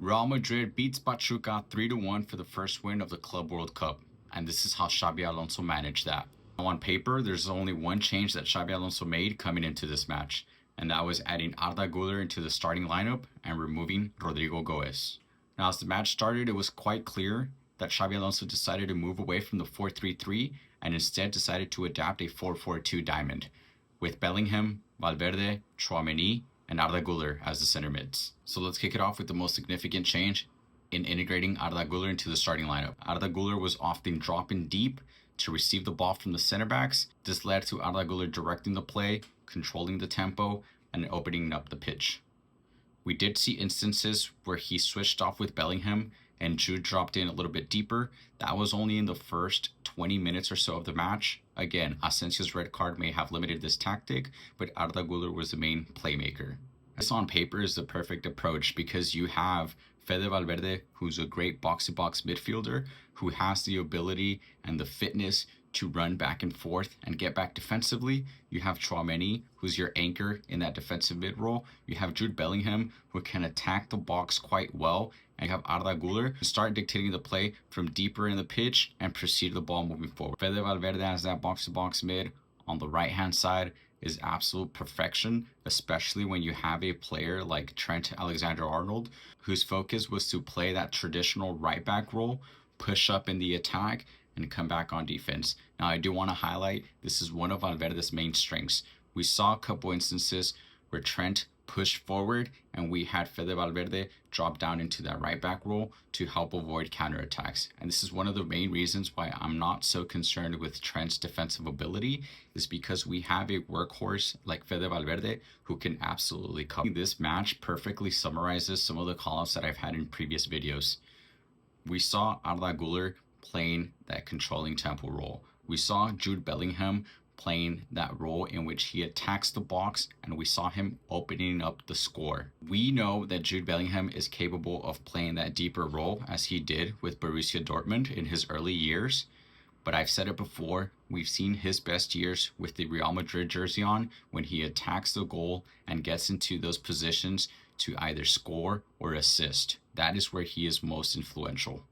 Real Madrid beats Pachuca 3-1 for the first win of the Club World Cup, and this is how Xabi Alonso managed that. Now, on paper, there's only one change that Xabi Alonso made coming into this match, and that was adding Arda into the starting lineup and removing Rodrigo Goes. Now, as the match started, it was quite clear that Xabi Alonso decided to move away from the 4-3-3 and instead decided to adapt a 4-4-2 diamond, with Bellingham, Valverde, Tchouaméni, and Arda Güler as the center mids. So let's kick it off with the most significant change in integrating Arda Güler into the starting lineup. Arda Güler was often dropping deep to receive the ball from the center backs. This led to Arda Güler directing the play, controlling the tempo, and opening up the pitch. We did see instances where he switched off with Bellingham and Jude dropped in a little bit deeper. That was only in the first 20 minutes or so of the match. Again, Asensio's red card may have limited this tactic, but Arda Güler was the main playmaker. This on paper is the perfect approach because you have Fede Valverde, who's a great box-to-box midfielder, who has the ability and the fitness to run back and forth and get back defensively. You have Tchouaméni, who's your anchor in that defensive mid role. You have Jude Bellingham, who can attack the box quite well. And you have Arda Güler to start dictating the play from deeper in the pitch and proceed the ball moving forward. Fede Valverde as that box-to-box mid on the right-hand side is absolute perfection, especially when you have a player like Trent Alexander-Arnold, whose focus was to play that traditional right-back role, push up in the attack, and come back on defense. Now, I do want to highlight this is one of Valverde's main strengths. We saw a couple instances where Trent pushed forward and we had Fede Valverde drop down into that right back role to help avoid counterattacks. And this is one of the main reasons why I'm not so concerned with Trent's defensive ability, is because we have a workhorse like Fede Valverde who can absolutely cover. This match perfectly summarizes some of the callouts that I've had in previous videos. We saw Arda Güler playing that controlling tempo role. We saw Jude Bellingham playing that role in which he attacks the box, and we saw him opening up the score. We know that Jude Bellingham is capable of playing that deeper role as he did with Borussia Dortmund in his early years, but I've said it before, we've seen his best years with the Real Madrid jersey on when he attacks the goal and gets into those positions to either score or assist. That is where he is most influential.